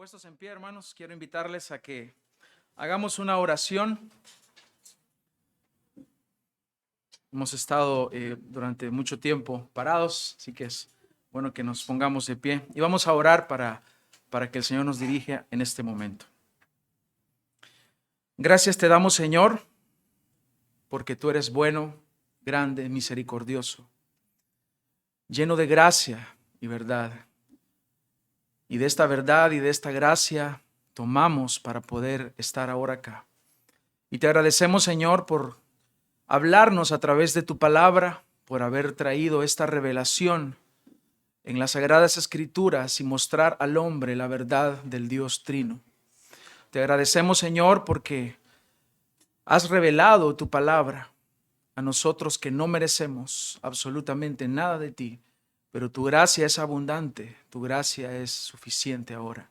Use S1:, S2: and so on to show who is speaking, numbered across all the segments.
S1: Puestos en pie, hermanos, quiero invitarles a que hagamos una oración. Hemos estado durante mucho tiempo parados, así que es bueno que nos pongamos de pie. Y vamos a orar para que el Señor nos dirija en este momento. Gracias te damos, Señor, porque tú eres bueno, grande, misericordioso, lleno de gracia y verdad. Y de esta verdad y de esta gracia tomamos para poder estar ahora acá. Y te agradecemos, Señor, por hablarnos a través de tu palabra, por haber traído esta revelación en las Sagradas Escrituras y mostrar al hombre la verdad del Dios Trino. Te agradecemos, Señor, porque has revelado tu palabra a nosotros que no merecemos absolutamente nada de ti, pero tu gracia es abundante, tu gracia es suficiente ahora.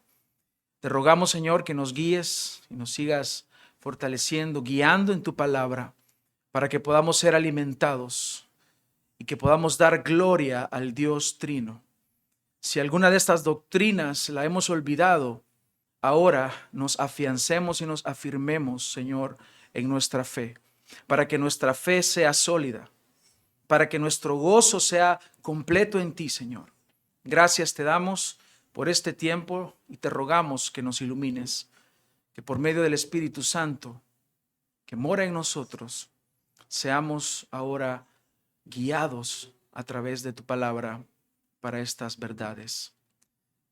S1: Te rogamos, Señor, que nos guíes y nos sigas fortaleciendo, guiando en tu palabra, para que podamos ser alimentados y que podamos dar gloria al Dios Trino. Si alguna de estas doctrinas la hemos olvidado, ahora nos afiancemos y nos afirmemos, Señor, en nuestra fe, para que nuestra fe sea sólida, para que nuestro gozo sea completo en ti, Señor. Gracias te damos por este tiempo y te rogamos que nos ilumines, que por medio del Espíritu Santo que mora en nosotros, seamos ahora guiados a través de tu palabra para estas verdades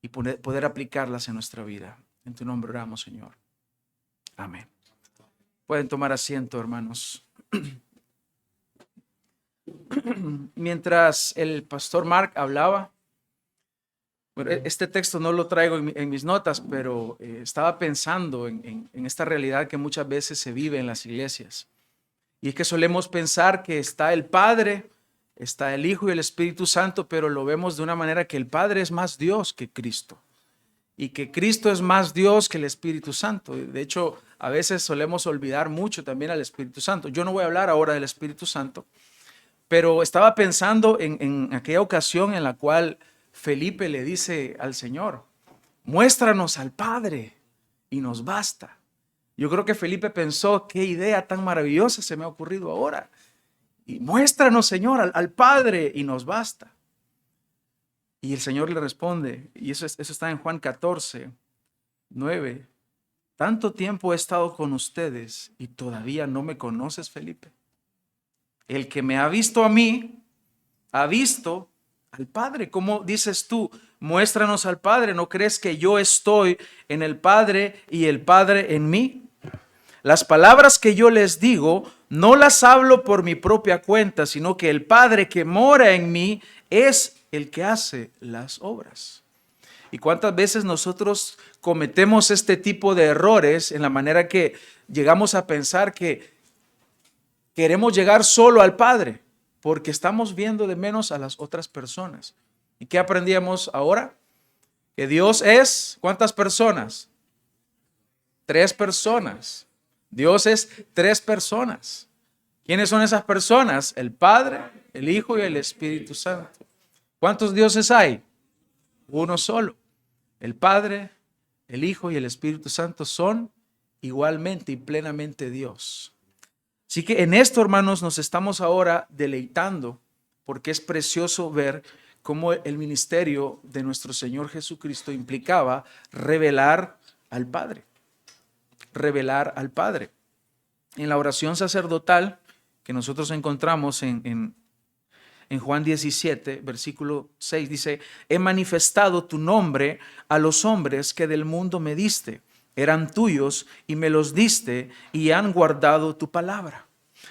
S1: y poder aplicarlas en nuestra vida. En tu nombre oramos, Señor. Amén. Pueden tomar asiento, hermanos. Mientras el pastor Mark hablaba, bueno, este texto no lo traigo en mis notas, pero estaba pensando en esta realidad que muchas veces se vive en las iglesias. Y es que solemos pensar que está el Padre, está el Hijo y el Espíritu Santo, pero lo vemos de una manera que el Padre es más Dios que Cristo. Y que Cristo es más Dios que el Espíritu Santo. De hecho, a veces solemos olvidar mucho también al Espíritu Santo. Yo no voy a hablar ahora del Espíritu Santo, pero estaba pensando en aquella ocasión en la cual Felipe le dice al Señor, muéstranos al Padre y nos basta. Yo creo que Felipe pensó, qué idea tan maravillosa se me ha ocurrido ahora. Y muéstranos, Señor, al Padre y nos basta. Y el Señor le responde, y eso está en Juan 14, 9. Tanto tiempo he estado con ustedes y todavía no me conoces, Felipe. El que me ha visto a mí, ha visto al Padre. ¿Cómo dices tú? Muéstranos al Padre. ¿No crees que yo estoy en el Padre y el Padre en mí? Las palabras que yo les digo, no las hablo por mi propia cuenta, sino que el Padre que mora en mí es el que hace las obras. ¿Y cuántas veces nosotros cometemos este tipo de errores en la manera que llegamos a pensar que queremos llegar solo al Padre porque estamos viendo de menos a las otras personas? ¿Y qué aprendíamos ahora? Que Dios es, ¿cuántas personas? 3 personas. Dios es 3 personas. ¿Quiénes son esas personas? El Padre, el Hijo y el Espíritu Santo. ¿Cuántos dioses hay? Uno solo. El Padre, el Hijo y el Espíritu Santo son igualmente y plenamente Dios. Así que en esto, hermanos, nos estamos ahora deleitando porque es precioso ver cómo el ministerio de nuestro Señor Jesucristo implicaba revelar al Padre. Revelar al Padre. En la oración sacerdotal que nosotros encontramos en Juan 17, versículo 6, dice, he manifestado tu nombre a los hombres que del mundo me diste. Eran tuyos y me los diste y han guardado tu palabra.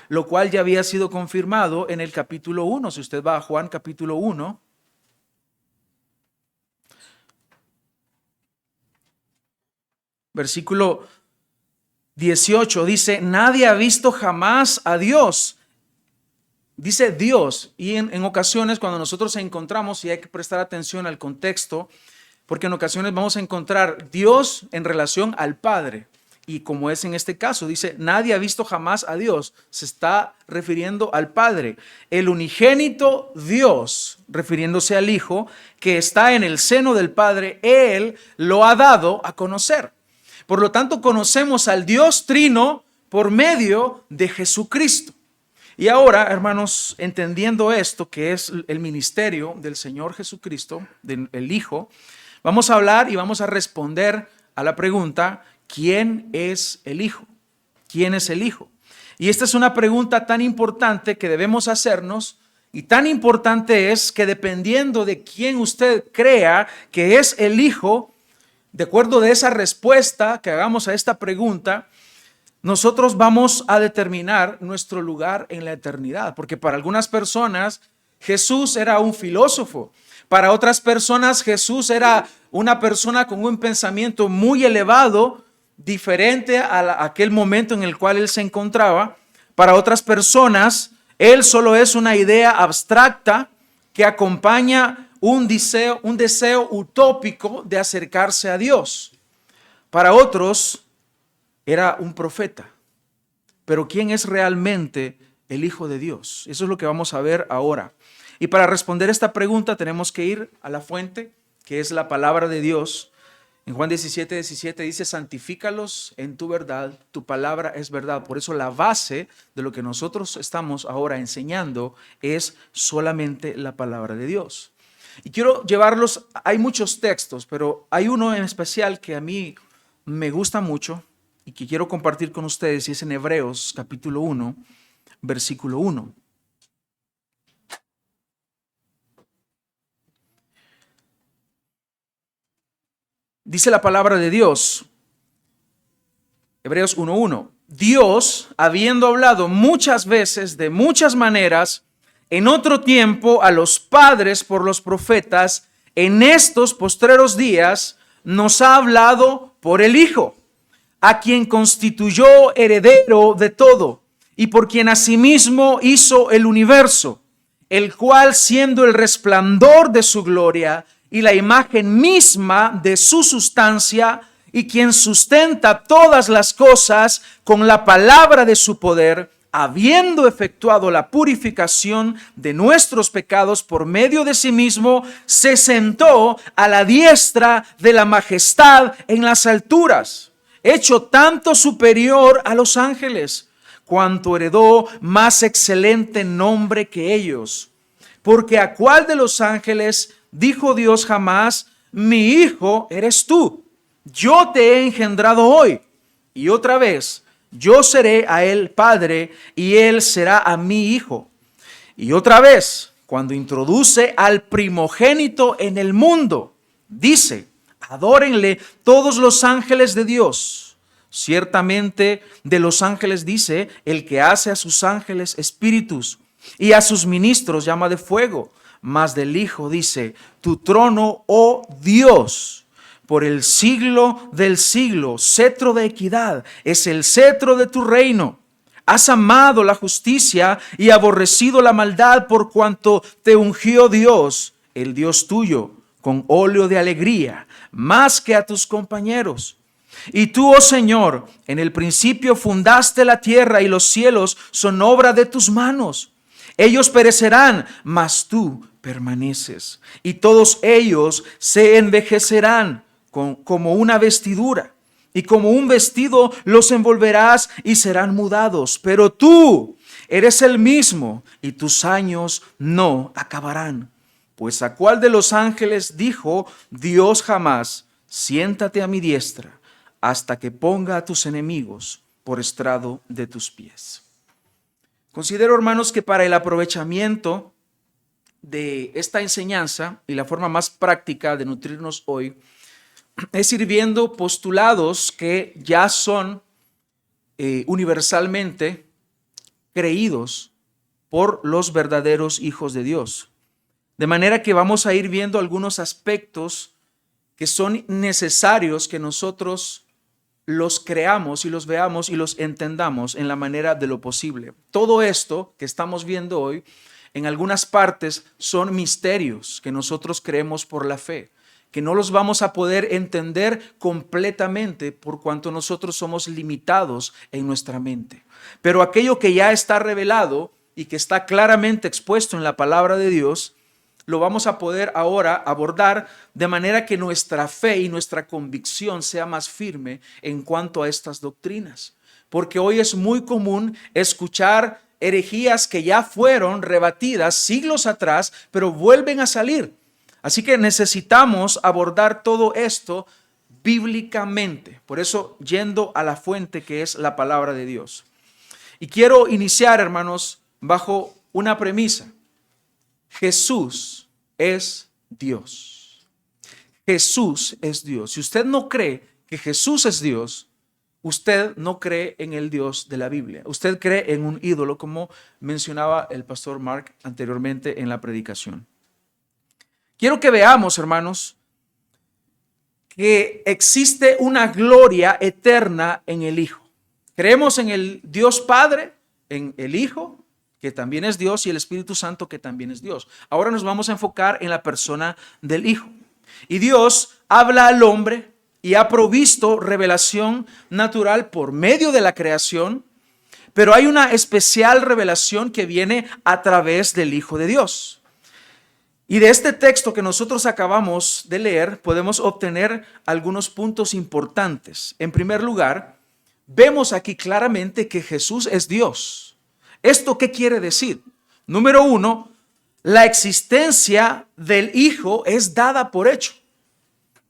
S1: Lo cual ya había sido confirmado en el capítulo 1. Si usted va a Juan capítulo 1, versículo 18, dice, nadie ha visto jamás a Dios. Dice Dios, y en ocasiones cuando nosotros encontramos, y hay que prestar atención al contexto, porque en ocasiones vamos a encontrar Dios en relación al Padre. Y como es en este caso, dice, nadie ha visto jamás a Dios. Se está refiriendo al Padre. El unigénito Dios, refiriéndose al Hijo, que está en el seno del Padre, Él lo ha dado a conocer. Por lo tanto, conocemos al Dios Trino por medio de Jesucristo. Y ahora, hermanos, entendiendo esto, que es el ministerio del Señor Jesucristo, del Hijo, vamos a hablar y vamos a responder a la pregunta, ¿quién es el Hijo? ¿Quién es el Hijo? Y esta es una pregunta tan importante que debemos hacernos, y tan importante es que dependiendo de quién usted crea que es el Hijo, de acuerdo de esa respuesta que hagamos a esta pregunta, nosotros vamos a determinar nuestro lugar en la eternidad. Porque para algunas personas Jesús era un filósofo. Para otras personas Jesús era una persona con un pensamiento muy elevado, diferente a aquel momento en el cual él se encontraba. Para otras personas él solo es una idea abstracta que acompaña un deseo utópico de acercarse a Dios. Para otros era un profeta. Pero ¿quién es realmente el Hijo de Dios? Eso es lo que vamos a ver ahora. Y para responder esta pregunta tenemos que ir a la fuente, que es la palabra de Dios. En Juan 17:17 dice, santifícalos en tu verdad, tu palabra es verdad. Por eso la base de lo que nosotros estamos ahora enseñando es solamente la palabra de Dios. Y quiero llevarlos, hay muchos textos, pero hay uno en especial que a mí me gusta mucho y que quiero compartir con ustedes, y es en Hebreos capítulo 1, versículo 1. Dice la palabra de Dios, Hebreos 1:1, Dios, habiendo hablado muchas veces, de muchas maneras, en otro tiempo a los padres por los profetas, en estos postreros días nos ha hablado por el Hijo, a quien constituyó heredero de todo, y por quien asimismo hizo el universo, el cual siendo el resplandor de su gloria y la imagen misma de su sustancia, y quien sustenta todas las cosas con la palabra de su poder, habiendo efectuado la purificación de nuestros pecados por medio de sí mismo, se sentó a la diestra de la majestad en las alturas, hecho tanto superior a los ángeles, cuanto heredó más excelente nombre que ellos. Porque ¿a cuál de los ángeles dijo Dios jamás, mi hijo eres tú? Yo te he engendrado hoy. Y otra vez, yo seré a él padre y él será a mí hijo. Y otra vez, cuando introduce al primogénito en el mundo, dice, adórenle todos los ángeles de Dios. Ciertamente de los ángeles dice, el que hace a sus ángeles espíritus y a sus ministros llama de fuego. Mas del Hijo dice, tu trono, oh Dios, por el siglo del siglo, cetro de equidad, es el cetro de tu reino. Has amado la justicia y aborrecido la maldad, por cuanto te ungió Dios, el Dios tuyo, con óleo de alegría, más que a tus compañeros. Y tú, oh Señor, en el principio fundaste la tierra y los cielos son obra de tus manos. Ellos perecerán, mas tú permaneces. Y todos ellos se envejecerán como una vestidura. Y como un vestido los envolverás y serán mudados. Pero tú eres el mismo y tus años no acabarán. Pues ¿a cuál de los ángeles dijo Dios jamás, siéntate a mi diestra hasta que ponga a tus enemigos por estrado de tus pies? Considero, hermanos, que para el aprovechamiento de esta enseñanza y la forma más práctica de nutrirnos hoy es ir viendo postulados que ya son universalmente creídos por los verdaderos hijos de Dios. De manera que vamos a ir viendo algunos aspectos que son necesarios que nosotros los creamos y los veamos y los entendamos en la manera de lo posible. Todo esto que estamos viendo hoy, en algunas partes son misterios que nosotros creemos por la fe, que no los vamos a poder entender completamente por cuanto nosotros somos limitados en nuestra mente. Pero aquello que ya está revelado y que está claramente expuesto en la palabra de Dios, lo vamos a poder ahora abordar de manera que nuestra fe y nuestra convicción sea más firme en cuanto a estas doctrinas. Porque hoy es muy común escuchar herejías que ya fueron rebatidas siglos atrás, pero vuelven a salir. Así que necesitamos abordar todo esto bíblicamente. Por eso, yendo a la fuente que es la palabra de Dios. Y quiero iniciar, hermanos, bajo una premisa. Jesús es Dios. Jesús es Dios. Si usted no cree que Jesús es Dios, usted no cree en el Dios de la Biblia. Usted cree en un ídolo, como mencionaba el pastor Mark anteriormente en la predicación. Quiero que veamos, hermanos, que existe una gloria eterna en el Hijo. Creemos en el Dios Padre, en el Hijo, que también es Dios, y el Espíritu Santo, que también es Dios. Ahora nos vamos a enfocar en la persona del Hijo. Y Dios habla al hombre y ha provisto revelación natural por medio de la creación, pero hay una especial revelación que viene a través del Hijo de Dios. Y de este texto que nosotros acabamos de leer podemos obtener algunos puntos importantes. En primer lugar, vemos aquí claramente que Jesús es Dios. ¿Esto qué quiere decir? Número uno, la existencia del Hijo es dada por hecho.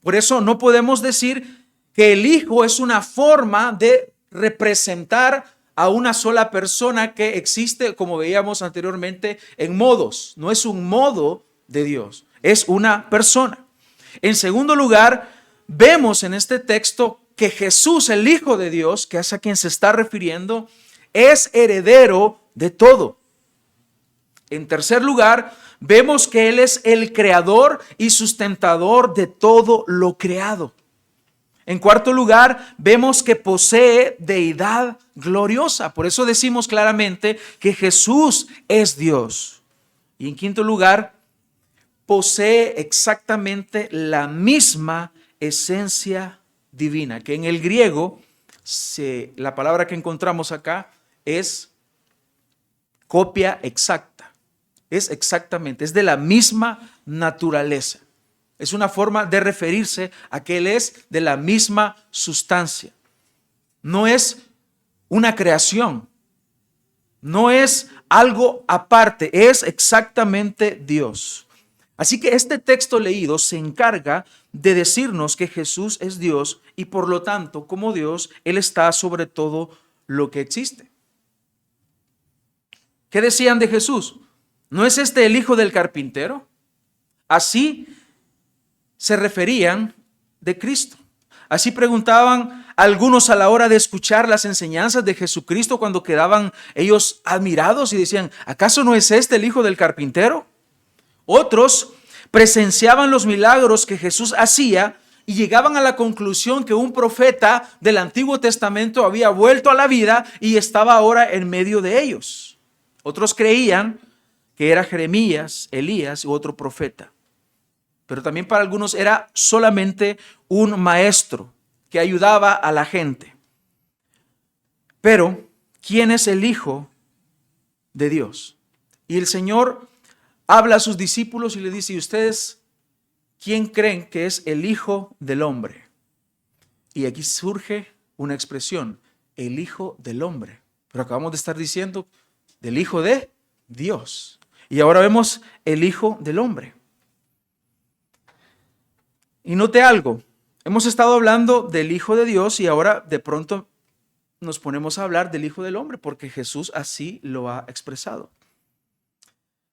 S1: Por eso no podemos decir que el Hijo es una forma de representar a una sola persona que existe, como veíamos anteriormente, en modos. No es un modo de Dios, es una persona. En segundo lugar, vemos en este texto que Jesús, el Hijo de Dios, que es a quien se está refiriendo, es heredero de todo. En tercer lugar, vemos que Él es el creador y sustentador de todo lo creado. En cuarto lugar, vemos que posee deidad gloriosa. Por eso decimos claramente que Jesús es Dios. Y en quinto lugar, posee exactamente la misma esencia divina, que en el griego, la palabra que encontramos acá es copia exacta. Es exactamente, es de la misma naturaleza. Es una forma de referirse a que Él es de la misma sustancia. No es una creación, no es algo aparte, es exactamente Dios. Así que este texto leído se encarga de decirnos que Jesús es Dios y por lo tanto, como Dios, Él está sobre todo lo que existe. ¿Qué decían de Jesús? ¿No es este el hijo del carpintero? Así se referían de Cristo. Así preguntaban algunos a la hora de escuchar las enseñanzas de Jesucristo cuando quedaban ellos admirados y decían, ¿acaso no es este el hijo del carpintero? Otros presenciaban los milagros que Jesús hacía y llegaban a la conclusión que un profeta del Antiguo Testamento había vuelto a la vida y estaba ahora en medio de ellos. Otros creían que era Jeremías, Elías u otro profeta. Pero también para algunos era solamente un maestro que ayudaba a la gente. Pero, ¿quién es el Hijo de Dios? Y el Señor habla a sus discípulos y le dice, ¿y ustedes quién creen que es el Hijo del Hombre? Y aquí surge una expresión, el Hijo del Hombre. Pero acabamos de estar diciendo del Hijo de Dios. Y ahora vemos el Hijo del Hombre. Y note algo, hemos estado hablando del Hijo de Dios y ahora de pronto nos ponemos a hablar del Hijo del Hombre porque Jesús así lo ha expresado.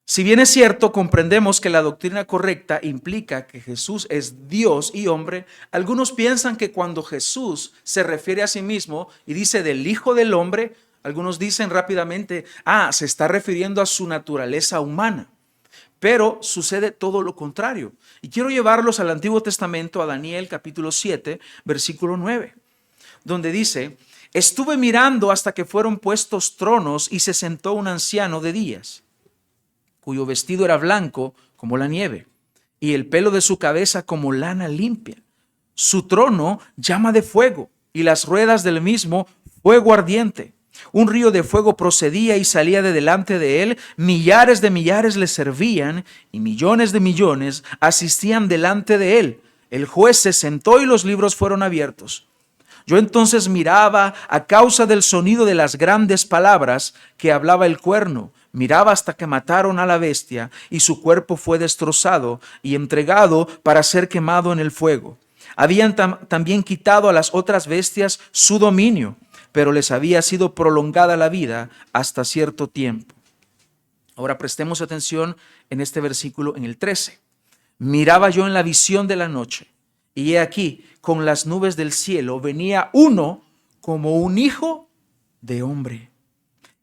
S1: Si bien es cierto, comprendemos que la doctrina correcta implica que Jesús es Dios y hombre, algunos piensan que cuando Jesús se refiere a sí mismo y dice del Hijo del Hombre, algunos dicen rápidamente, se está refiriendo a su naturaleza humana. Pero sucede todo lo contrario. Y quiero llevarlos al Antiguo Testamento, a Daniel capítulo 7, versículo 9, donde dice, estuve mirando hasta que fueron puestos tronos y se sentó un anciano de días, cuyo vestido era blanco como la nieve, y el pelo de su cabeza como lana limpia. Su trono llama de fuego, y las ruedas del mismo fuego ardiente. Un río de fuego procedía y salía de delante de él. Millares de millares le servían, y millones de millones asistían delante de él. El juez se sentó y los libros fueron abiertos. Yo entonces miraba a causa del sonido de las grandes palabras que hablaba el cuerno. Miraba hasta que mataron a la bestia, y su cuerpo fue destrozado y entregado para ser quemado en el fuego. Habían también quitado a las otras bestias su dominio, pero les había sido prolongada la vida hasta cierto tiempo. Ahora prestemos atención en este versículo, en el 13. Miraba yo en la visión de la noche, y he aquí, con las nubes del cielo, venía uno como un hijo de hombre,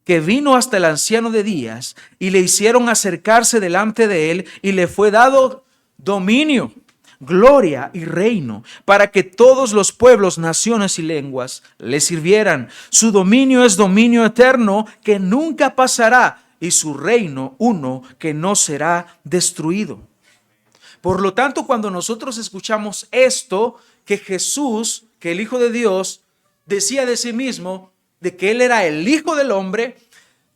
S1: que vino hasta el anciano de días, y le hicieron acercarse delante de él, y le fue dado dominio, gloria y reino, para que todos los pueblos, naciones y lenguas le sirvieran. Su dominio es dominio eterno que nunca pasará, y su reino uno que no será destruido. Por lo tanto, cuando nosotros escuchamos esto, que Jesús, que el Hijo de Dios, decía de sí mismo, de que Él era el Hijo del Hombre,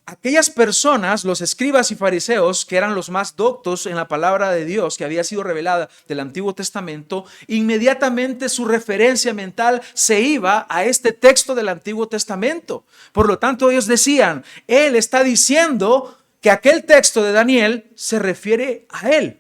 S1: aquellas personas, los escribas y fariseos, que eran los más doctos en la palabra de Dios, que había sido revelada del Antiguo Testamento, inmediatamente su referencia mental se iba a este texto del Antiguo Testamento. Por lo tanto, ellos decían, Él está diciendo que aquel texto de Daniel se refiere a Él.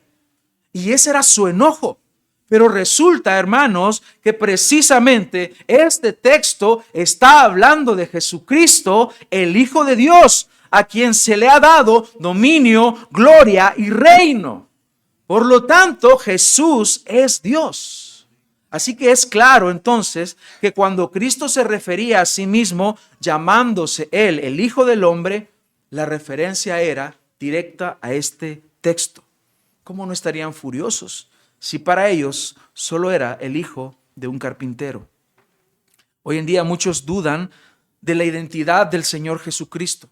S1: Y ese era su enojo. Pero resulta, hermanos, que precisamente este texto está hablando de Jesucristo, el Hijo de Dios, a quien se le ha dado dominio, gloria y reino. Por lo tanto, Jesús es Dios. Así que es claro entonces que cuando Cristo se refería a sí mismo llamándose Él el Hijo del Hombre, la referencia era directa a este texto. ¿Cómo no estarían furiosos si para ellos solo era el hijo de un carpintero? Hoy en día muchos dudan de la identidad del Señor Jesucristo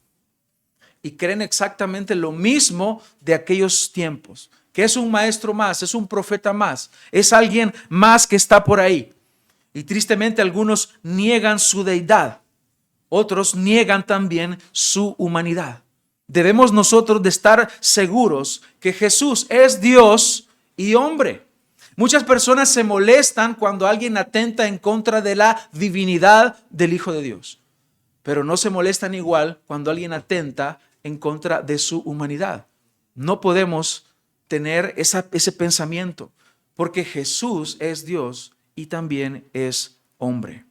S1: y creen exactamente lo mismo de aquellos tiempos, que es un maestro más, es un profeta más, es alguien más que está por ahí. Y tristemente algunos niegan su deidad, otros niegan también su humanidad. Debemos nosotros de estar seguros que Jesús es Dios y hombre. Muchas personas se molestan cuando alguien atenta en contra de la divinidad del Hijo de Dios, pero no se molestan igual cuando alguien atenta en contra de su humanidad. No podemos tener ese pensamiento, porque Jesús es Dios y también es hombre.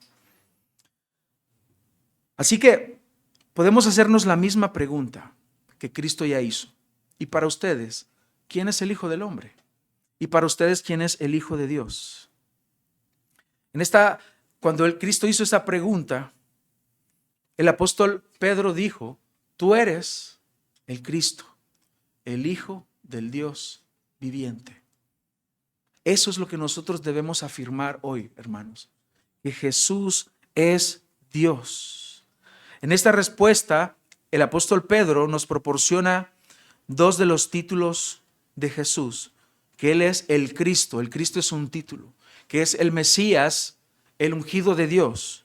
S1: Así que podemos hacernos la misma pregunta que Cristo ya hizo. Y para ustedes, ¿quién es el Hijo del Hombre? Y para ustedes, ¿quién es el Hijo de Dios? Cuando el Cristo hizo esa pregunta, el apóstol Pedro dijo, tú eres el Cristo, el Hijo del Dios viviente. Eso es lo que nosotros debemos afirmar hoy, hermanos, que Jesús es Dios. En esta respuesta, el apóstol Pedro nos proporciona dos de los títulos de Jesús, que Él es el Cristo es un título, que es el Mesías, el ungido de Dios,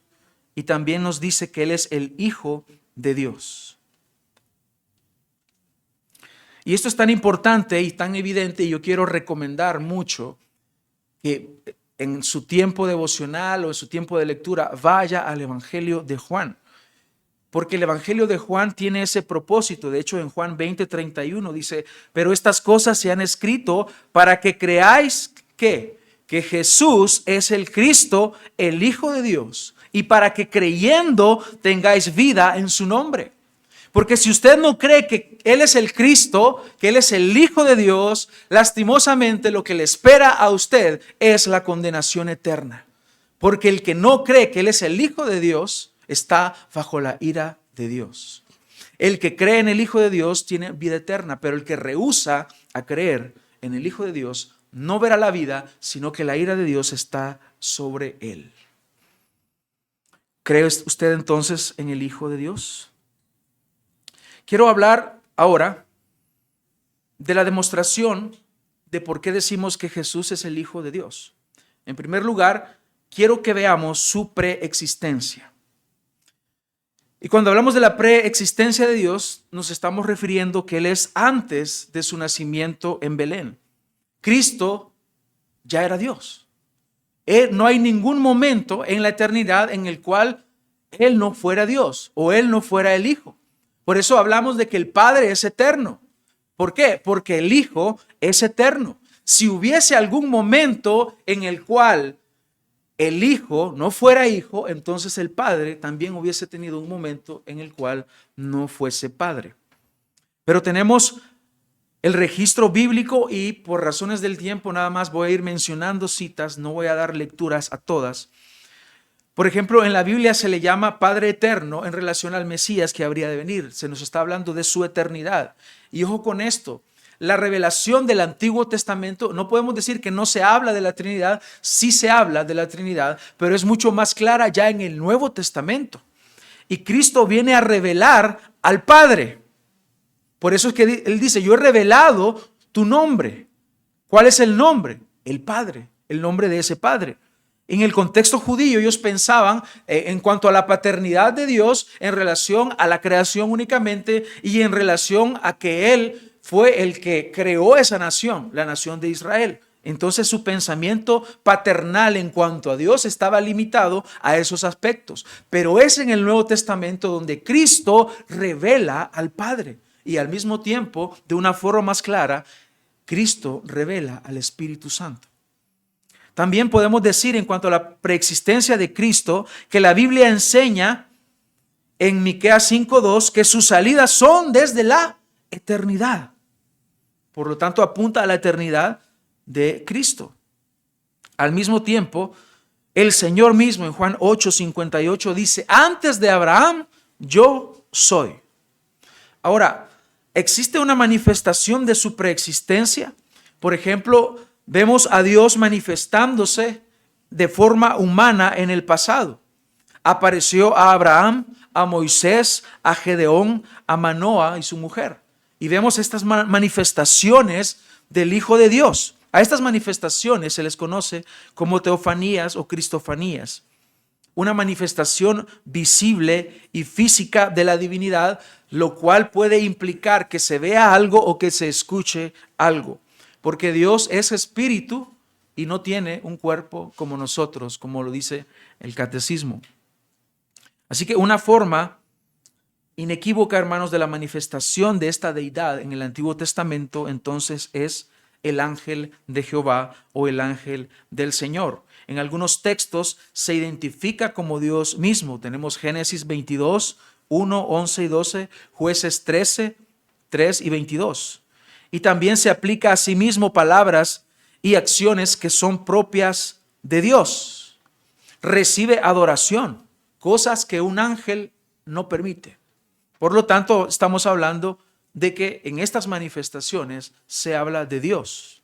S1: y también nos dice que Él es el Hijo de Dios. Y esto es tan importante y tan evidente, y yo quiero recomendar mucho que en su tiempo devocional o en su tiempo de lectura vaya al Evangelio de Juan. Porque el Evangelio de Juan tiene ese propósito. De hecho, en Juan 20:31 dice, pero estas cosas se han escrito para que creáis que Jesús es el Cristo, el Hijo de Dios, y para que creyendo tengáis vida en su nombre. Porque si usted no cree que Él es el Cristo, que Él es el Hijo de Dios, lastimosamente lo que le espera a usted es la condenación eterna. Porque el que no cree que Él es el Hijo de Dios está bajo la ira de Dios. El que cree en el Hijo de Dios tiene vida eterna, pero el que rehúsa a creer en el Hijo de Dios no verá la vida, sino que la ira de Dios está sobre él. ¿Cree usted entonces en el Hijo de Dios? Quiero hablar ahora de la demostración de por qué decimos que Jesús es el Hijo de Dios. En primer lugar, quiero que veamos su preexistencia. Y cuando hablamos de la preexistencia de Dios, nos estamos refiriendo que Él es antes de su nacimiento en Belén. Cristo ya era Dios. No hay ningún momento en la eternidad en el cual Él no fuera Dios o Él no fuera el Hijo. Por eso hablamos de que el Padre es eterno. ¿Por qué? Porque el Hijo es eterno. Si hubiese algún momento en el cual el Hijo no fuera Hijo, entonces el Padre también hubiese tenido un momento en el cual no fuese Padre. Pero tenemos el registro bíblico y por razones del tiempo nada más voy a ir mencionando citas, no voy a dar lecturas a todas. Por ejemplo, en la Biblia se le llama Padre Eterno en relación al Mesías que habría de venir. Se nos está hablando de su eternidad. Y ojo con esto, la revelación del Antiguo Testamento, no podemos decir que no se habla de la Trinidad, sí se habla de la Trinidad, pero es mucho más clara ya en el Nuevo Testamento. Y Cristo viene a revelar al Padre. Por eso es que Él dice, yo he revelado tu nombre. ¿Cuál es el nombre? El Padre, el nombre de ese Padre. En el contexto judío ellos pensaban en cuanto a la paternidad de Dios en relación a la creación únicamente y en relación a que Él fue el que creó esa nación, la nación de Israel. Entonces su pensamiento paternal en cuanto a Dios estaba limitado a esos aspectos. Pero es en el Nuevo Testamento donde Cristo revela al Padre y al mismo tiempo, de una forma más clara, Cristo revela al Espíritu Santo. También podemos decir en cuanto a la preexistencia de Cristo que la Biblia enseña en Miqueas 5:2 que sus salidas son desde la eternidad. Por lo tanto, apunta a la eternidad de Cristo. Al mismo tiempo, el Señor mismo en Juan 8:58 dice, antes de Abraham, yo soy. Ahora, ¿existe una manifestación de su preexistencia? Por ejemplo, vemos a Dios manifestándose de forma humana en el pasado. Apareció a Abraham, a Moisés, a Gedeón, a Manoa y su mujer. Y vemos estas manifestaciones del Hijo de Dios. A estas manifestaciones se les conoce como teofanías o cristofanías. Una manifestación visible y física de la divinidad, lo cual puede implicar que se vea algo o que se escuche algo. Porque Dios es espíritu y no tiene un cuerpo como nosotros, como lo dice el catecismo. Así que una forma inequívoca, hermanos, de la manifestación de esta deidad en el Antiguo Testamento, entonces es el ángel de Jehová o el ángel del Señor. En algunos textos se identifica como Dios mismo. Tenemos Génesis 22, 1, 11 y 12, Jueces 13, 3 y 22. Y también se aplica a sí mismo palabras y acciones que son propias de Dios. Recibe adoración, cosas que un ángel no permite. Por lo tanto, estamos hablando de que en estas manifestaciones se habla de Dios.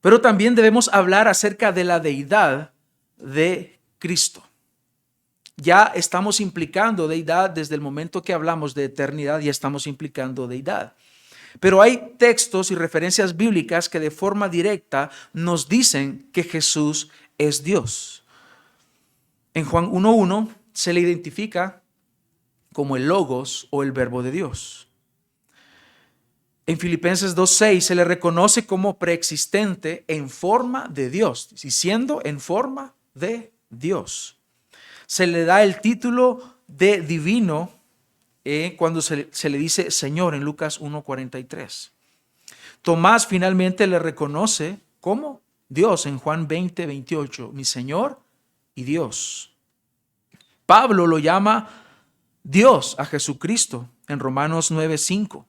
S1: Pero también debemos hablar acerca de la deidad de Cristo. Ya estamos implicando deidad desde el momento que hablamos de eternidad, ya estamos implicando deidad. Pero hay textos y referencias bíblicas que de forma directa nos dicen que Jesús es Dios. En Juan 1:1 se le identifica como el Logos o el Verbo de Dios. En Filipenses 2:6 se le reconoce como preexistente en forma de Dios, y siendo en forma de Dios. Se le da el título de divino cuando se le dice Señor en Lucas 1:43. Tomás finalmente le reconoce como Dios en Juan 20:28, mi Señor y Dios. Pablo lo llama Dios a Jesucristo en Romanos 9:5.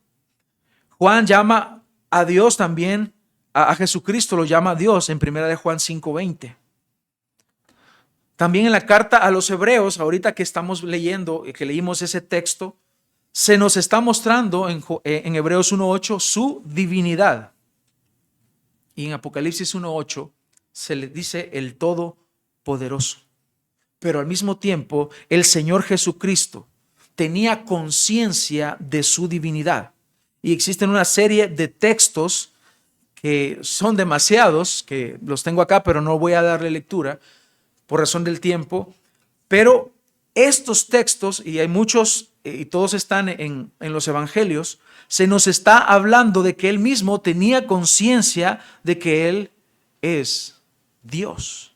S1: Juan llama a Dios también, a Jesucristo lo llama Dios en 1 de Juan 5:20. También en la carta a los Hebreos, ahorita que estamos leyendo, que leímos ese texto, se nos está mostrando en Hebreos 1:8 su divinidad. Y en Apocalipsis 1:8 se le dice el Todopoderoso. Pero al mismo tiempo, el Señor Jesucristo tenía conciencia de su divinidad. Y existen una serie de textos que son demasiados, que los tengo acá, pero no voy a darle lectura por razón del tiempo. Pero estos textos, y hay muchos, y todos están en los evangelios, se nos está hablando de que él mismo tenía conciencia de que él es Dios.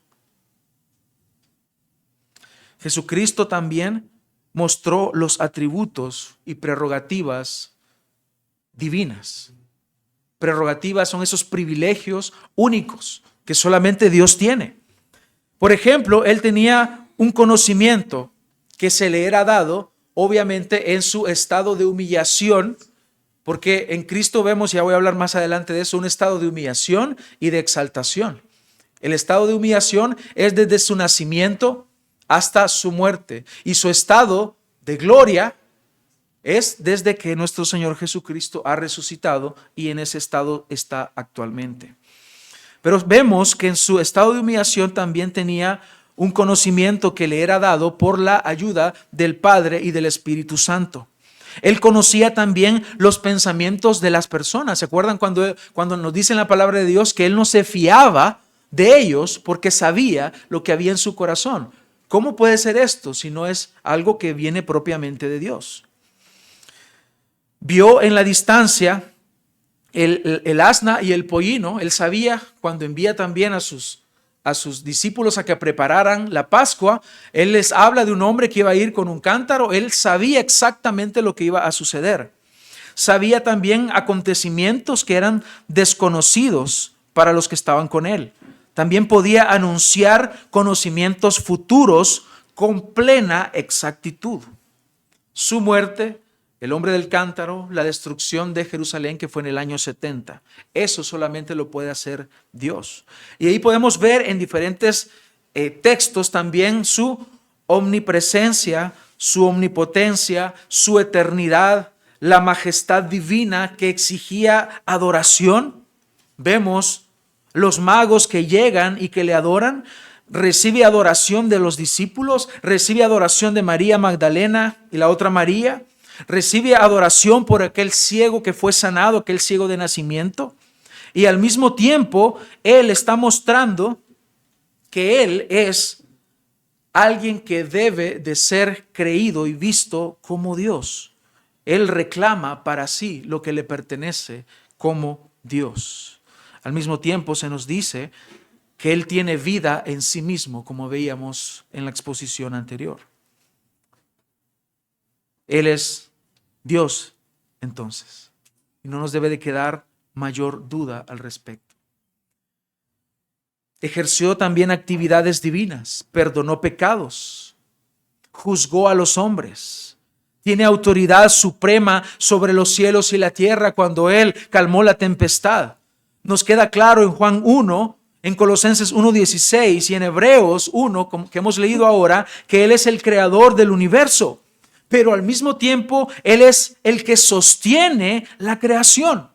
S1: Jesucristo también mostró los atributos y prerrogativas divinas. Prerrogativas son esos privilegios únicos que solamente Dios tiene. Por ejemplo, él tenía un conocimiento que se le era dado, obviamente, en su estado de humillación, porque en Cristo vemos, ya voy a hablar más adelante de eso, un estado de humillación y de exaltación. El estado de humillación es desde su nacimiento hasta su muerte, y su estado de gloria es desde que nuestro Señor Jesucristo ha resucitado, y en ese estado está actualmente. Pero vemos que en su estado de humillación también tenía un conocimiento que le era dado por la ayuda del Padre y del Espíritu Santo. Él conocía también los pensamientos de las personas. ¿Se acuerdan cuando nos dice en la palabra de Dios que él no se fiaba de ellos porque sabía lo que había en su corazón? ¿Cómo puede ser esto si no es algo que viene propiamente de Dios? Vio en la distancia el asna y el pollino. Él sabía, cuando envía también a sus discípulos a que prepararan la Pascua, él les habla de un hombre que iba a ir con un cántaro. Él sabía exactamente lo que iba a suceder. Sabía también acontecimientos que eran desconocidos para los que estaban con él. También podía anunciar conocimientos futuros con plena exactitud. Su muerte, el hombre del cántaro, la destrucción de Jerusalén, que fue en el año 70. Eso solamente lo puede hacer Dios. Y ahí podemos ver en diferentes textos también su omnipresencia, su omnipotencia, su eternidad, la majestad divina que exigía adoración. Vemos los magos que llegan y que le adoran. Recibe adoración de los discípulos, recibe adoración de María Magdalena y la otra María. Recibe adoración por aquel ciego que fue sanado, aquel ciego de nacimiento. Y al mismo tiempo, él está mostrando que él es alguien que debe de ser creído y visto como Dios. Él reclama para sí lo que le pertenece como Dios. Al mismo tiempo se nos dice que él tiene vida en sí mismo, como veíamos en la exposición anterior. Él es Dios, entonces, y no nos debe de quedar mayor duda al respecto. Ejerció también actividades divinas, perdonó pecados, juzgó a los hombres, tiene autoridad suprema sobre los cielos y la tierra cuando él calmó la tempestad. Nos queda claro en Juan 1, en Colosenses 1:16 y en Hebreos 1, que hemos leído ahora, que él es el creador del universo. Pero al mismo tiempo, él es el que sostiene la creación.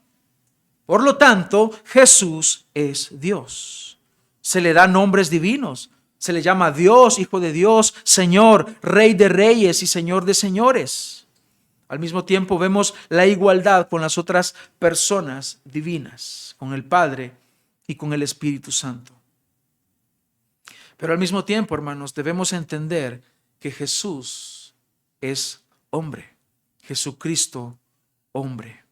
S1: Por lo tanto, Jesús es Dios. Se le dan nombres divinos. Se le llama Dios, Hijo de Dios, Señor, Rey de Reyes y Señor de Señores. Al mismo tiempo vemos la igualdad con las otras personas divinas, con el Padre y con el Espíritu Santo. Pero al mismo tiempo, hermanos, debemos entender que Jesús es hombre, Jesucristo hombre.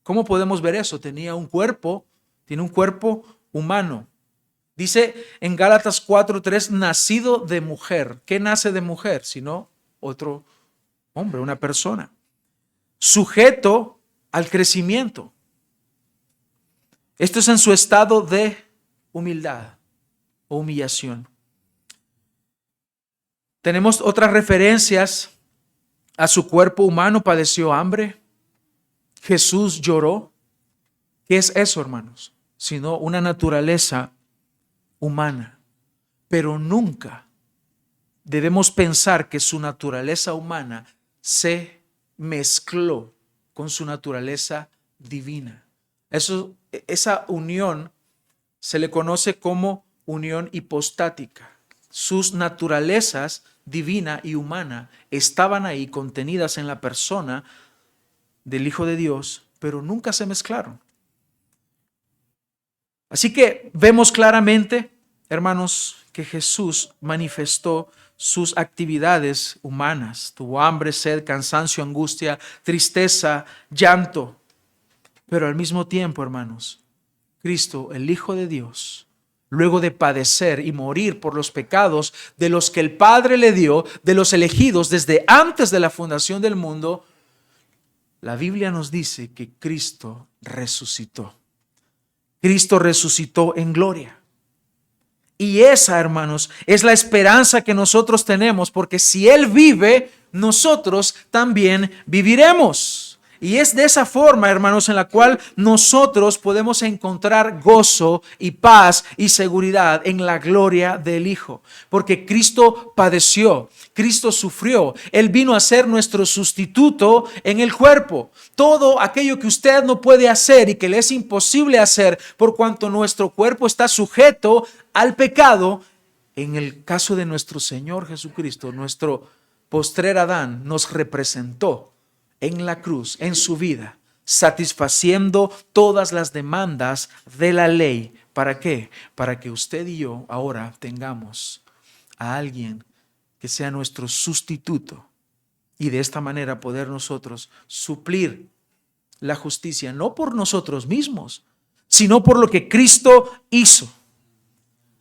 S1: ¿Cómo podemos ver eso? Tiene un cuerpo humano. Dice en Gálatas 4:3, nacido de mujer. ¿Qué nace de mujer? Sino otro hombre, una persona. Sujeto al crecimiento. Esto es en su estado de humildad o humillación. Tenemos otras referencias a su cuerpo humano. Padeció hambre. Jesús lloró. ¿Qué es eso, hermanos? Sino una naturaleza humana. Pero nunca debemos pensar que su naturaleza humana se mezcló con su naturaleza divina. Esa unión se le conoce como unión hipostática. Sus naturalezas divina y humana estaban ahí contenidas en la persona del Hijo de Dios, pero nunca se mezclaron. Así que vemos claramente, hermanos, que Jesús manifestó sus actividades humanas. Tuvo hambre, sed, cansancio, angustia, tristeza, llanto. Pero al mismo tiempo, hermanos, Cristo, el Hijo de Dios, luego de padecer y morir por los pecados de los que el Padre le dio, de los elegidos desde antes de la fundación del mundo, la Biblia nos dice que Cristo resucitó. Cristo resucitó en gloria. Y esa, hermanos, es la esperanza que nosotros tenemos, porque si Él vive, nosotros también viviremos. Y es de esa forma, hermanos, en la cual nosotros podemos encontrar gozo y paz y seguridad en la gloria del Hijo. Porque Cristo padeció, Cristo sufrió, Él vino a ser nuestro sustituto en el cuerpo. Todo aquello que usted no puede hacer y que le es imposible hacer por cuanto nuestro cuerpo está sujeto al pecado, en el caso de nuestro Señor Jesucristo, nuestro postrer Adán nos representó en la cruz, en su vida, satisfaciendo todas las demandas de la ley. ¿Para qué? Para que usted y yo ahora tengamos a alguien que sea nuestro sustituto y de esta manera poder nosotros suplir la justicia, no por nosotros mismos, sino por lo que Cristo hizo.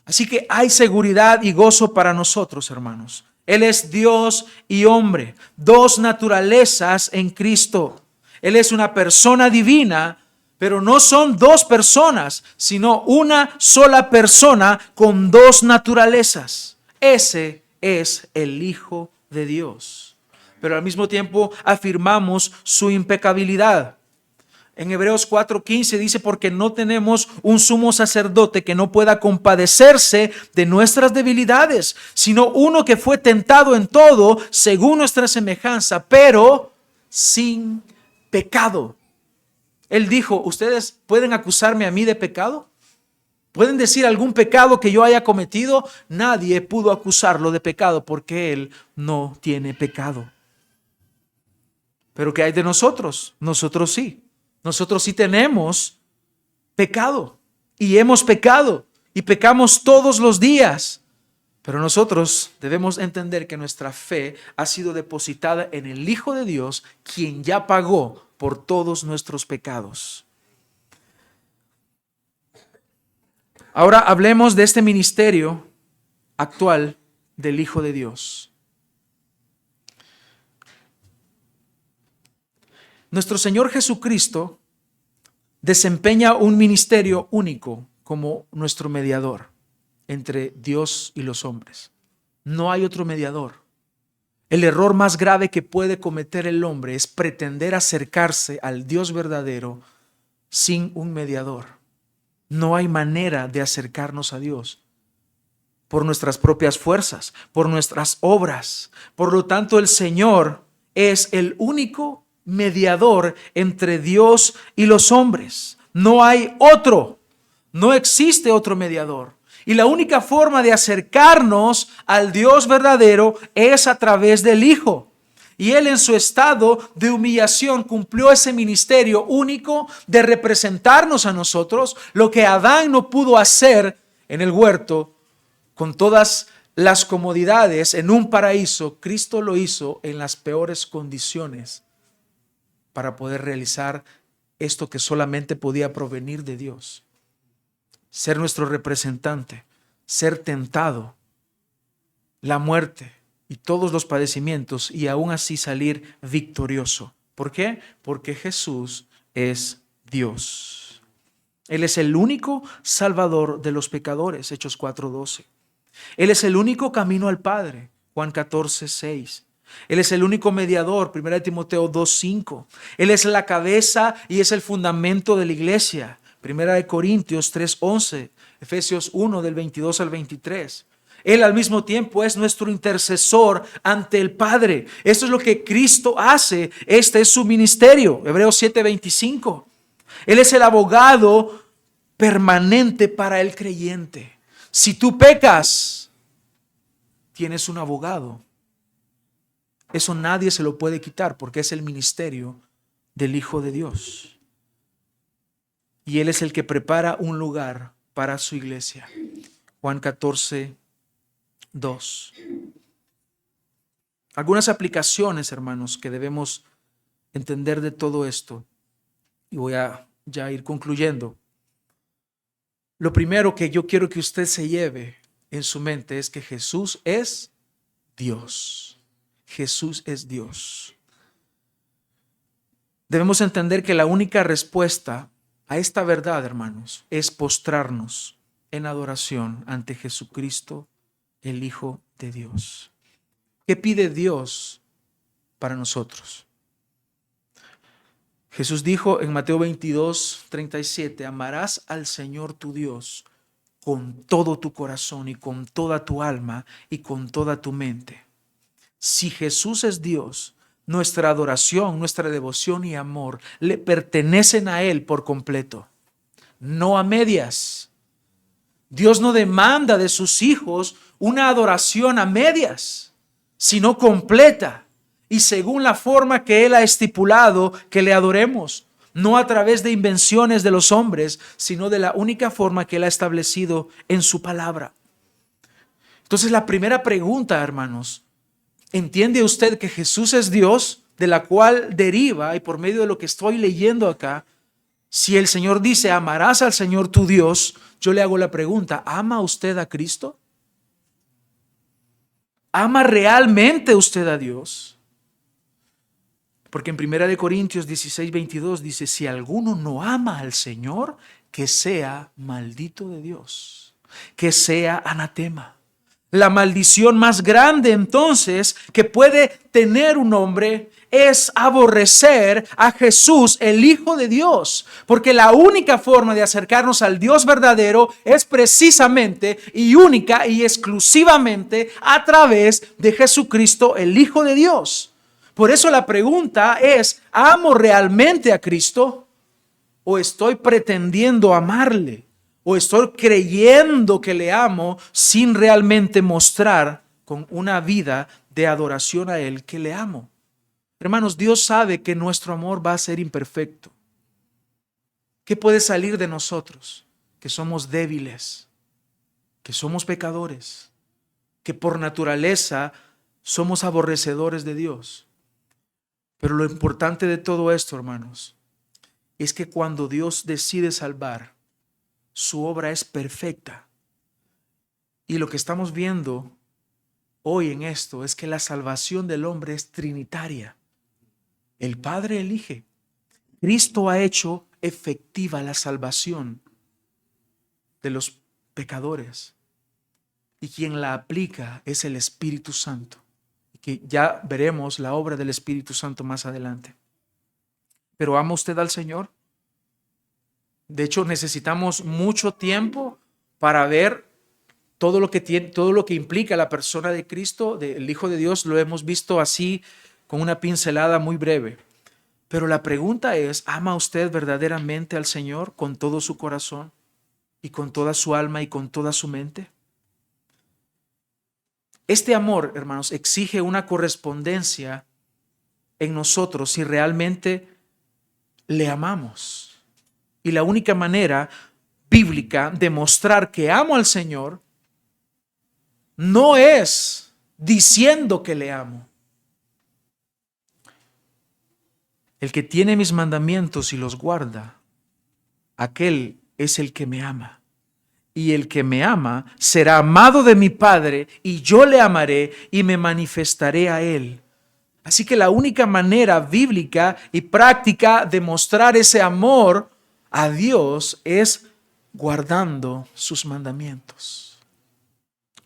S1: Así que hay seguridad y gozo para nosotros, hermanos. Él es Dios y hombre, dos naturalezas en Cristo. Él es una persona divina, pero no son dos personas, sino una sola persona con dos naturalezas. Ese es el Hijo de Dios. Pero al mismo tiempo afirmamos su impecabilidad. En Hebreos 4:15 dice, porque no tenemos un sumo sacerdote que no pueda compadecerse de nuestras debilidades, sino uno que fue tentado en todo según nuestra semejanza, pero sin pecado. Él dijo, ¿ustedes pueden acusarme a mí de pecado? ¿Pueden decir algún pecado que yo haya cometido? Nadie pudo acusarlo de pecado porque él no tiene pecado. Pero ¿qué hay de nosotros? Nosotros sí. Nosotros sí tenemos pecado y hemos pecado y pecamos todos los días. Pero nosotros debemos entender que nuestra fe ha sido depositada en el Hijo de Dios, quien ya pagó por todos nuestros pecados. Ahora hablemos de este ministerio actual del Hijo de Dios. Nuestro Señor Jesucristo desempeña un ministerio único como nuestro mediador entre Dios y los hombres. No hay otro mediador. El error más grave que puede cometer el hombre es pretender acercarse al Dios verdadero sin un mediador. No hay manera de acercarnos a Dios por nuestras propias fuerzas, por nuestras obras. Por lo tanto, el Señor es el único mediador entre Dios y los hombres. No hay otro, no existe otro mediador. Y la única forma de acercarnos al Dios verdadero es a través del Hijo. Y Él en su estado de humillación cumplió ese ministerio único de representarnos a nosotros, lo que Adán no pudo hacer en el huerto con todas las comodidades en un paraíso. Cristo lo hizo en las peores condiciones para poder realizar esto que solamente podía provenir de Dios. Ser nuestro representante, ser tentado, la muerte y todos los padecimientos y aún así salir victorioso. ¿Por qué? Porque Jesús es Dios. Él es el único salvador de los pecadores, Hechos 4:12. Él es el único camino al Padre, Juan 14:6. Él es el único mediador, 1 Timoteo 2:5. Él es la cabeza y es el fundamento de la iglesia, 1 Corintios 3:11, Efesios 1 del 22 al 23. Él al mismo tiempo es nuestro intercesor ante el Padre. Esto es lo que Cristo hace. Este es su ministerio, Hebreos 7:25. Él es el abogado permanente para el creyente. Si tú pecas, tienes un abogado. Eso nadie se lo puede quitar porque es el ministerio del Hijo de Dios. y Él es el que prepara un lugar para su iglesia. Juan 14, 2. Algunas aplicaciones, hermanos, que debemos entender de todo esto. Y voy a ya ir concluyendo. Lo primero que yo quiero que usted se lleve en su mente es que Jesús es Dios. Jesús es Dios. Debemos entender que la única respuesta a esta verdad, hermanos, es postrarnos en adoración ante Jesucristo, el Hijo de Dios. ¿Qué pide Dios para nosotros? Jesús dijo en Mateo 22, 37, amarás al Señor tu Dios con todo tu corazón y con toda tu alma y con toda tu mente. Si Jesús es Dios, nuestra adoración, nuestra devoción y amor le pertenecen a Él por completo, no a medias. Dios no demanda de sus hijos una adoración a medias, sino completa y según la forma que Él ha estipulado que le adoremos, no a través de invenciones de los hombres, sino de la única forma que Él ha establecido en su palabra. Entonces la primera pregunta, hermanos, ¿entiende usted que Jesús es Dios, de la cual deriva, y por medio de lo que estoy leyendo acá, si el Señor dice, amarás al Señor tu Dios, yo le hago la pregunta, ¿ama usted a Cristo? ¿Ama realmente usted a Dios? Porque en 1 Corintios 16, 22 dice, si alguno no ama al Señor, que sea maldito de Dios, que sea anatema. La maldición más grande entonces que puede tener un hombre es aborrecer a Jesús, el Hijo de Dios, porque la única forma de acercarnos al Dios verdadero es precisamente y única y exclusivamente a través de Jesucristo, el Hijo de Dios. Por eso la pregunta es, ¿amo realmente a Cristo o estoy pretendiendo amarle? ¿O estoy creyendo que le amo sin realmente mostrar con una vida de adoración a Él que le amo? Hermanos, Dios sabe que nuestro amor va a ser imperfecto. ¿Qué puede salir de nosotros? Que somos débiles, que somos pecadores, que por naturaleza somos aborrecedores de Dios. Pero lo importante de todo esto, hermanos, es que cuando Dios decide salvar, su obra es perfecta. Y lo que estamos viendo hoy en esto es que la salvación del hombre es trinitaria. El Padre elige. Cristo ha hecho efectiva la salvación de los pecadores. Y quien la aplica es el Espíritu Santo. Que ya veremos la obra del Espíritu Santo más adelante. ¿Pero ama usted al Señor? De hecho, necesitamos mucho tiempo para ver todo lo que implica la persona de Cristo, del Hijo de Dios. Lo hemos visto así con una pincelada muy breve. Pero la pregunta es, ¿ama usted verdaderamente al Señor con todo su corazón y con toda su alma y con toda su mente? Este amor, hermanos, exige una correspondencia en nosotros si realmente le amamos. Y la única manera bíblica de mostrar que amo al Señor no es diciendo que le amo. El que tiene mis mandamientos y los guarda, aquel es el que me ama. Y el que me ama será amado de mi Padre, y yo le amaré y me manifestaré a él. Así que la única manera bíblica y práctica de mostrar ese amor a Dios es guardando sus mandamientos.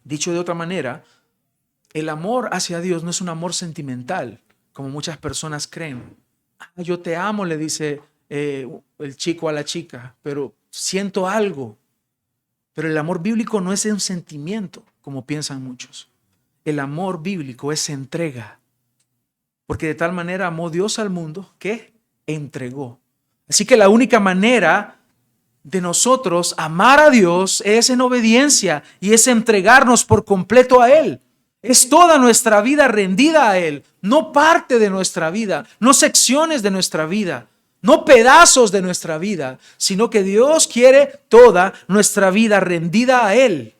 S1: Dicho de otra manera, el amor hacia Dios no es un amor sentimental, como muchas personas creen. Yo te amo, le dice el chico a la chica, pero siento algo. Pero el amor bíblico no es un sentimiento, como piensan muchos. El amor bíblico es entrega. Porque de tal manera amó Dios al mundo que entregó. Así que la única manera de nosotros amar a Dios es en obediencia y es entregarnos por completo a Él. Es toda nuestra vida rendida a Él, no parte de nuestra vida, no secciones de nuestra vida. No pedazos de nuestra vida, sino que Dios quiere toda nuestra vida rendida a Él.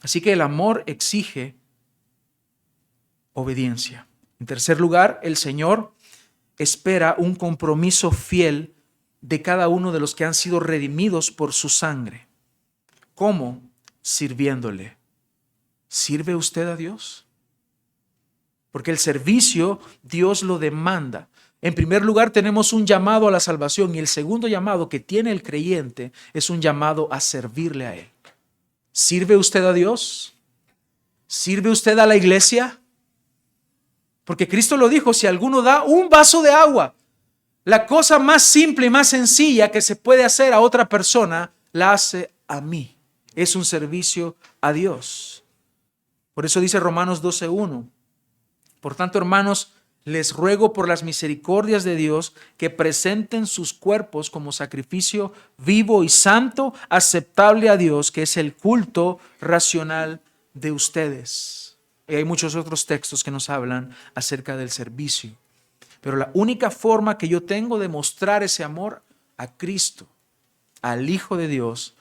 S1: Así que el amor exige obediencia. En tercer lugar, el Señor espera un compromiso fiel de cada uno de los que han sido redimidos por su sangre. ¿Cómo? Sirviéndole. ¿Sirve usted a Dios? Porque el servicio Dios lo demanda. En primer lugar, tenemos un llamado a la salvación, y el segundo llamado que tiene el creyente es un llamado a servirle a Él. ¿Sirve usted a Dios? ¿Sirve usted a la iglesia? Porque Cristo lo dijo: si alguno da un vaso de agua, la cosa más simple y más sencilla que se puede hacer a otra persona, la hace a mí. Es un servicio a Dios. Por eso dice Romanos 12:1. Por tanto, hermanos, les ruego por las misericordias de Dios que presenten sus cuerpos como sacrificio vivo y santo, aceptable a Dios, que es el culto racional de ustedes. Y hay muchos otros textos que nos hablan acerca del servicio. Pero la única forma que yo tengo de mostrar ese amor a Cristo, al Hijo de Dios,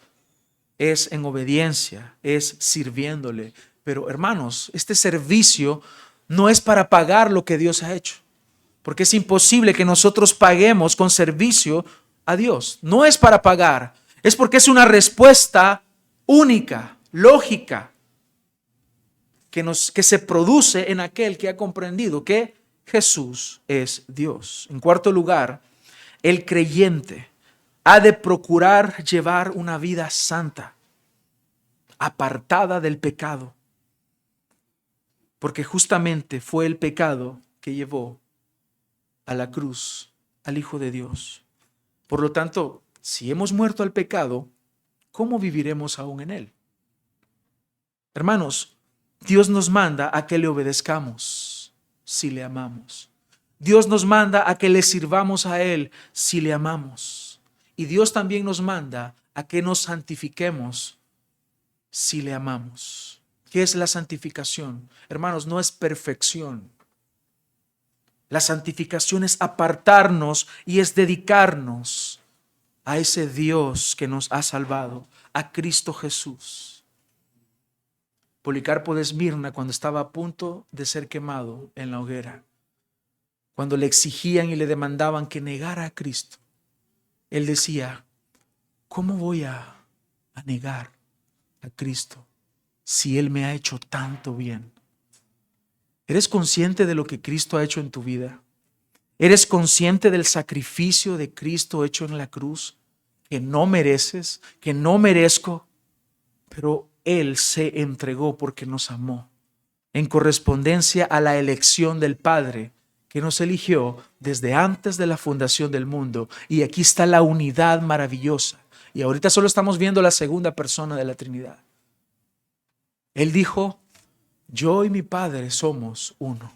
S1: es en obediencia, es sirviéndole. Pero hermanos, este servicio no es para pagar lo que Dios ha hecho, porque es imposible que nosotros paguemos con servicio a Dios. No es para pagar, es porque es una respuesta única, lógica, que se produce en aquel que ha comprendido que Jesús es Dios. En cuarto lugar, el creyente ha de procurar llevar una vida santa, apartada del pecado, porque justamente fue el pecado que llevó a la cruz al Hijo de Dios. Por lo tanto, si hemos muerto al pecado, ¿cómo viviremos aún en él? Hermanos, Dios nos manda a que le obedezcamos si le amamos. Dios nos manda a que le sirvamos a Él si le amamos. Y Dios también nos manda a que nos santifiquemos si le amamos. ¿Qué es la santificación? Hermanos, no es perfección. La santificación es apartarnos y es dedicarnos a ese Dios que nos ha salvado, a Cristo Jesús. Policarpo de Esmirna, cuando estaba a punto de ser quemado en la hoguera, cuando le exigían y le demandaban que negara a Cristo, él decía: ¿cómo voy a negar a Cristo si Él me ha hecho tanto bien? ¿Eres consciente de lo que Cristo ha hecho en tu vida? ¿Eres consciente del sacrificio de Cristo hecho en la cruz? Que no mereces, que no merezco, pero Él se entregó porque nos amó, en correspondencia a la elección del Padre, que nos eligió desde antes de la fundación del mundo. Y aquí está la unidad maravillosa. Y ahorita solo estamos viendo la segunda persona de la Trinidad. Él dijo: yo y mi Padre somos uno.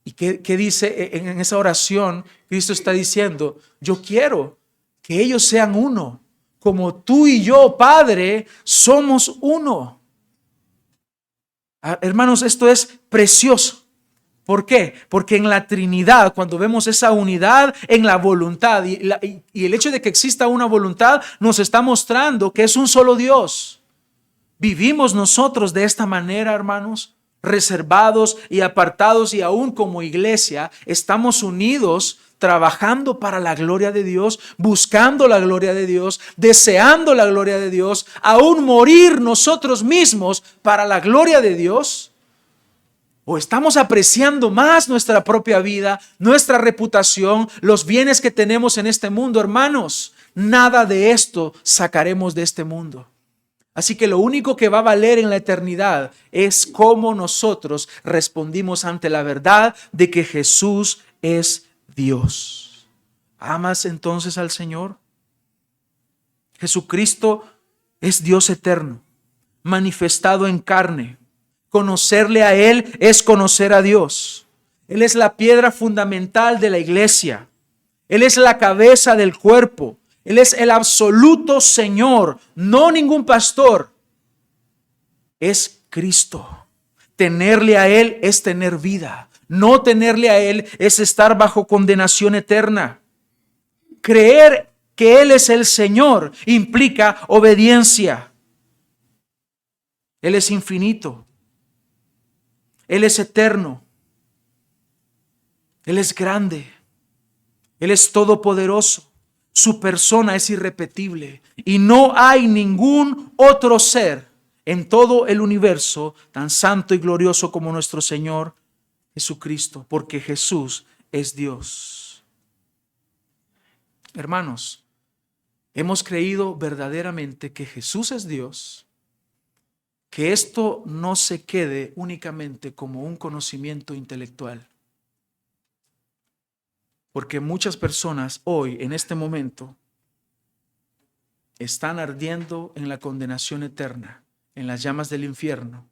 S1: ¿Y qué dice en esa oración? Cristo está diciendo: yo quiero que ellos sean uno, como tú y yo, Padre, somos uno. Hermanos, esto es precioso. ¿Por qué? Porque en la Trinidad, cuando vemos esa unidad en la voluntad y el hecho de que exista una voluntad, nos está mostrando que es un solo Dios. ¿Vivimos nosotros de esta manera, hermanos? Reservados y apartados, y aún como iglesia estamos unidos, trabajando para la gloria de Dios, buscando la gloria de Dios, deseando la gloria de Dios, aún morir nosotros mismos para la gloria de Dios. ¿O estamos apreciando más nuestra propia vida, nuestra reputación, los bienes que tenemos en este mundo? Hermanos, nada de esto sacaremos de este mundo. Así que lo único que va a valer en la eternidad es cómo nosotros respondimos ante la verdad de que Jesús es Dios. ¿Amas entonces al Señor? Jesucristo es Dios eterno, manifestado en carne. Conocerle a Él es conocer a Dios. Él es la piedra fundamental de la iglesia. Él es la cabeza del cuerpo. Él es el absoluto Señor, no ningún pastor. Es Cristo. Tenerle a Él es tener vida. No tenerle a Él es estar bajo condenación eterna. Creer que Él es el Señor implica obediencia. Él es infinito. Él es eterno. Él es grande. Él es todopoderoso. Su persona es irrepetible. Y no hay ningún otro ser en todo el universo tan santo y glorioso como nuestro Señor Jesucristo, porque Jesús es Dios. Hermanos, hemos creído verdaderamente que Jesús es Dios, que esto no se quede únicamente como un conocimiento intelectual. Porque muchas personas hoy, en este momento, están ardiendo en la condenación eterna, en las llamas del infierno,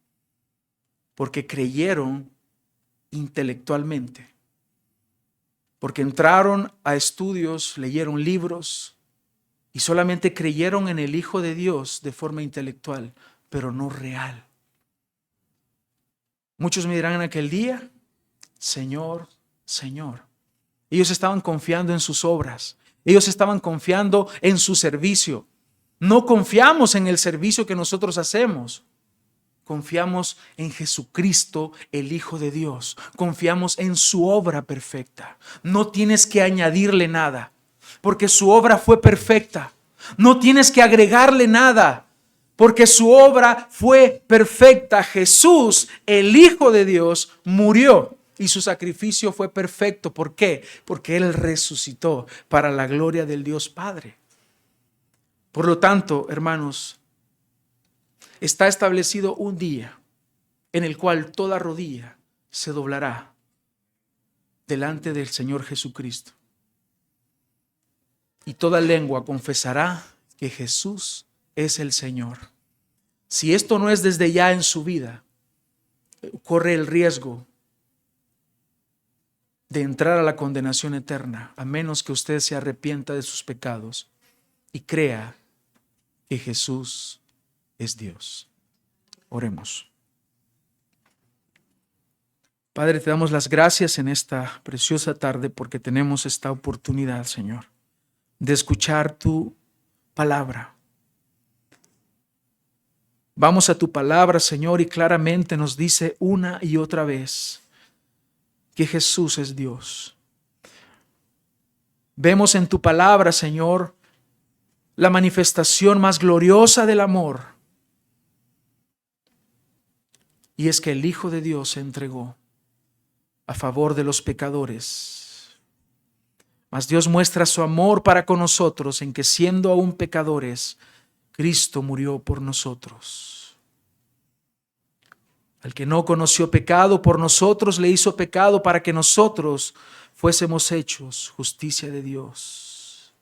S1: porque creyeron intelectualmente, porque entraron a estudios, leyeron libros y solamente creyeron en el Hijo de Dios de forma intelectual, pero no real. Muchos me dirán en aquel día, Señor, Señor. Ellos estaban confiando en sus obras. Ellos estaban confiando en su servicio. No confiamos en el servicio que nosotros hacemos. Confiamos en Jesucristo, el Hijo de Dios. Confiamos en su obra perfecta. No tienes que añadirle nada, porque su obra fue perfecta. No tienes que agregarle nada, porque su obra fue perfecta. Jesús, el Hijo de Dios, murió. Y su sacrificio fue perfecto. ¿Por qué? Porque Él resucitó para la gloria del Dios Padre. Por lo tanto, hermanos, está establecido un día en el cual toda rodilla se doblará delante del Señor Jesucristo. Y toda lengua confesará que Jesús es el Señor. Si esto no es desde ya en su vida, corre el riesgo de entrar a la condenación eterna, a menos que usted se arrepienta de sus pecados y crea que Jesús es Dios. Oremos. Padre, te damos las gracias en esta preciosa tarde porque tenemos esta oportunidad, Señor, de escuchar tu palabra. Vamos a tu palabra, Señor, y claramente nos dice una y otra vez que Jesús es Dios. Vemos en tu palabra, Señor, la manifestación más gloriosa del amor. Y es que el Hijo de Dios se entregó a favor de los pecadores. Mas Dios muestra su amor para con nosotros en que, siendo aún pecadores, Cristo murió por nosotros. Al que no conoció pecado, por nosotros le hizo pecado para que nosotros fuésemos hechos justicia de Dios.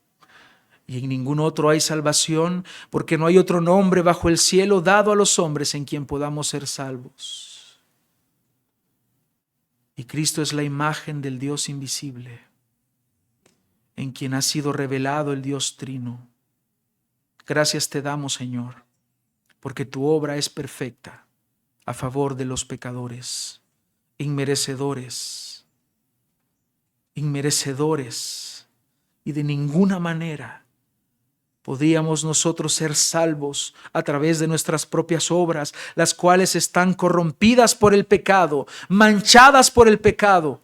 S1: Y en ningún otro hay salvación, porque no hay otro nombre bajo el cielo dado a los hombres en quien podamos ser salvos. Y Cristo es la imagen del Dios invisible, en quien ha sido revelado el Dios trino. Gracias te damos, Señor, porque tu obra es perfecta a favor de los pecadores, inmerecedores, y de ninguna manera podíamos nosotros ser salvos a través de nuestras propias obras, las cuales están corrompidas por el pecado, manchadas por el pecado.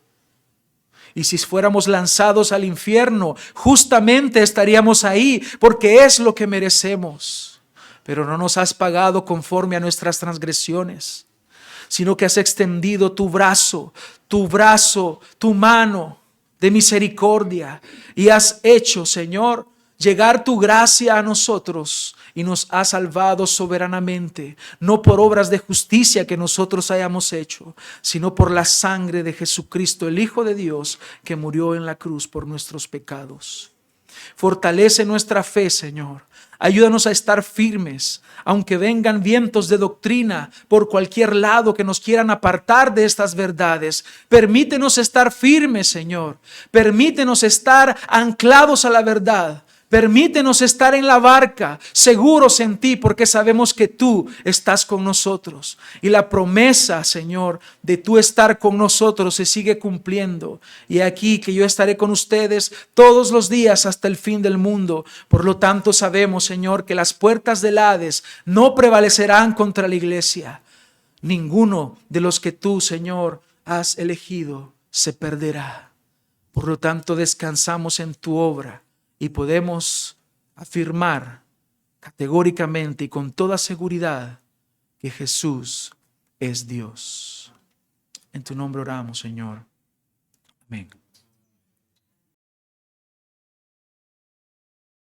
S1: Y si fuéramos lanzados al infierno, justamente estaríamos ahí, porque es lo que merecemos. Pero no nos has pagado conforme a nuestras transgresiones, sino que has extendido tu brazo, tu mano de misericordia, y has hecho, Señor, llegar tu gracia a nosotros y nos has salvado soberanamente, no por obras de justicia que nosotros hayamos hecho, sino por la sangre de Jesucristo, el Hijo de Dios, que murió en la cruz por nuestros pecados. Fortalece nuestra fe, Señor. Ayúdanos a estar firmes, aunque vengan vientos de doctrina por cualquier lado que nos quieran apartar de estas verdades. Permítenos estar firmes, Señor. Permítenos estar anclados a la verdad, Permítenos estar en la barca, seguros en ti, porque sabemos que tú estás con nosotros. Y la promesa, Señor, de tú estar con nosotros se sigue cumpliendo. Y aquí que yo estaré con ustedes todos los días hasta el fin del mundo. Por lo tanto, sabemos, Señor, que las puertas del Hades no prevalecerán contra la iglesia. Ninguno de los que tú, Señor, has elegido se perderá. Por lo tanto, descansamos en tu obra. Y podemos afirmar categóricamente y con toda seguridad que Jesús es Dios. En tu nombre oramos, Señor. Amén.